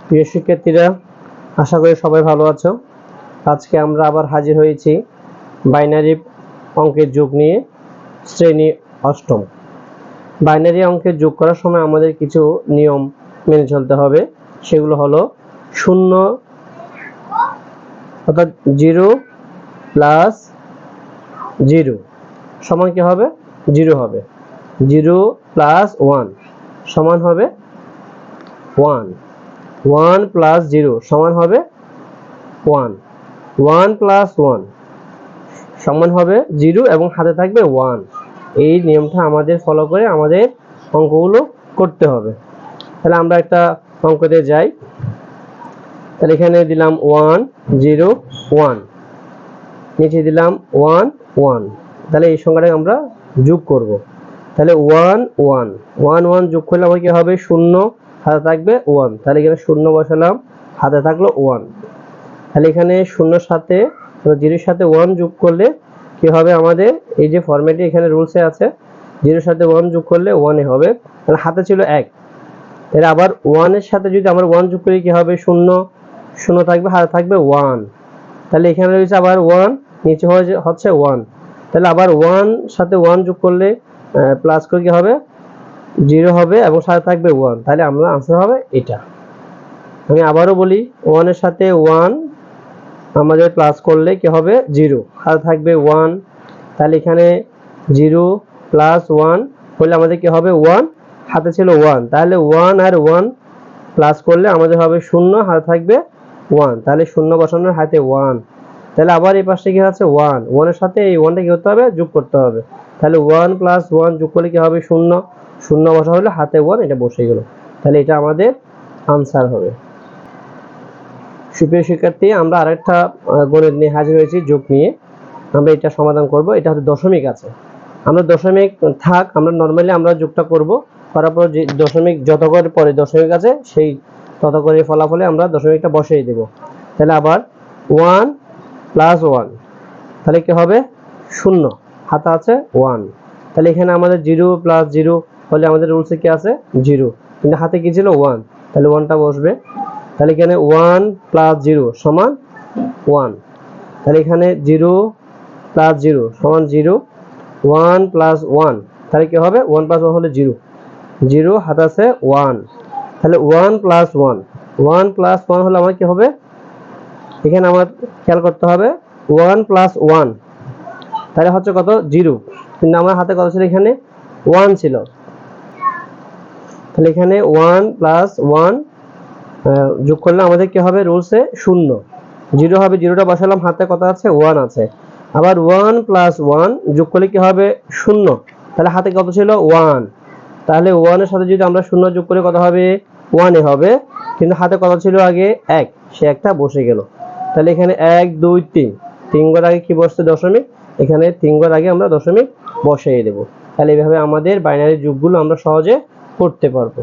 প্রিয় শিক্ষার্থীরা, আশা করি সবাই ভালো আছো। আজকে আমরা আবার হাজির হয়েছি বাইনারি অঙ্কের যোগ নিয়ে, শ্রেণী অষ্টম। বাইনারি অঙ্কের যোগ করার সময় আমাদের কিছু নিয়ম মেনে চলতে হবে। সেগুলো হলো 0 অর্থাৎ 0 প্লাস 0 সমান কি হবে? 0 হবে। 0 প্লাস 1 সমান হবে 1। 1 প্লাস 0 সমান হবে 1। 1 প্লাস 1 সমান হবে 0 এবং হাতে থাকবে 1। এই নিয়মটা আমাদের ফলো করে আমাদের অঙ্কগুলো করতে হবে। তাহলে আমরা একটা অঙ্কতে যাই। তাহলে এখানে দিলাম 1 0 1, নিচে দিলাম 1 1। তাহলে এই সংখ্যাটাকে আমরা যোগ করব। তাহলে 1 1 1 1 যোগ করলে আমার কি হবে? 0, হাতে থাকবে 1। তাহলে এখানে 0 বসালাম, হাতে থাকলো 1। তাহলে এখানে 0 সাথে 0 এর সাথে 1 যোগ করলে কি হবে? আমাদের এই যে ফরম্যাটে এখানে রুলসে আছে 0 এর সাথে 1 যোগ করলে 1 এ হবে। তাহলে হাতে ছিল 1, এর আবার 1 এর সাথে যদি আমরা 1 যোগ করি কি হবে? 0 0 থাকবে, হাতে থাকবে 1। তাহলে এখানে রয়েছে আবার 1, নিচে হচ্ছে 1। তাহলে আবার 1 সাথে 1 যোগ করলে প্লাস করে কি হবে? 0 হবে এবং সাথে থাকবে 1। তাহলে আমরা आंसर হবে এটা। আমি আবারও বলি, 1 এর সাথে 1 আমাদের প্লাস করলে কি হবে? 0, হাতে থাকবে 1। তাহলে এখানে 0 প্লাস 1 হলে আমাদের কি হবে? 1, হাতে ছিল 1। তাহলে 1 আর 1 প্লাস করলে আমাদের হবে 0, হাতে থাকবে 1। তাহলে 0 বসানোর হাতে 1। তাহলে আবার এই পাশে কি আছে? 1 1 এর সাথে এই 1টা কি করতে হবে? যোগ করতে হবে। তাহলে 1 প্লাস 1 যোগ করলে কি হবে? 0 0 বসা হলে হাতে 1, এটা বসে গেল। তাহলে এটা আমাদের आंसर হবে। সুপ্রিয় শিক্ষার্থী, আমরা আরেকটা গণিত নিয়ে হাজির হয়েছি, যোগ নিয়ে। আমরা এটা সমাধান করব। এটা হচ্ছে দশমিক আছে। আমরা দশমিক থাক, আমরা নরমালি আমরা যোগটা করব। করার পর যে দশমিক যত করে পরে দশমিক আছে সেই তত করে ফলাফলে আমরা দশমিকটা বসিয়ে দেব। তাহলে আবার 1 প্লাস 1, তাহলে কি হবে? 0, হাতে আছে 1। তাহলে এখানে আমাদের 0 প্লাস 0 হলে আমাদের রুলসে কি আছে? 0, কিন্তু হাতে কি ছিল? 1। তাহলে 1টা বসবে। তাহলে এখানে 1 প্লাস 0 সমান 1। তাহলে এখানে 0 প্লাস 0 সমান 0। 1 প্লাস 1, তাহলে কি হবে? 1 প্লাস 1 হলে 0 0, হাতে আছে 1। তাহলে 1 প্লাস 1 1 প্লাস 1 হলে আমার কি হবে? এখানে আমার খেয়াল করতে হবে 1 প্লাস 1 তাহলে হচ্ছে কত? 0, কিন্তু আমার হাতে কত ছিল? এখানে 1 ছিল। তাহলে এখানে 1 প্লাস 1 যোগ করলে আমাদের কি হবে? রুলসে 0 0 হবে। 0টা বসালাম, হাতে কত আছে? 1 আছে। আবার 1 প্লাস 1 যোগ করলে কি হবে? 0। তাহলে হাতে কত ছিল? 1। তাহলে 1 এর সাথে যদি আমরা 0 যোগ করি কত হবে? 1 এ হবে, কিন্তু হাতে কত ছিল আগে? 1, সে একটা বসে গেল। তাহলে এখানে 1 2 3 3 ঘর আগে কি বসছে? দশমিক। এখানে 3 ঘর আগে আমরা দশমিক বসিয়ে দেব। তাহলে এইভাবে আমাদের বাইনারি যোগগুলো আমরা সহজে করতে পারবো।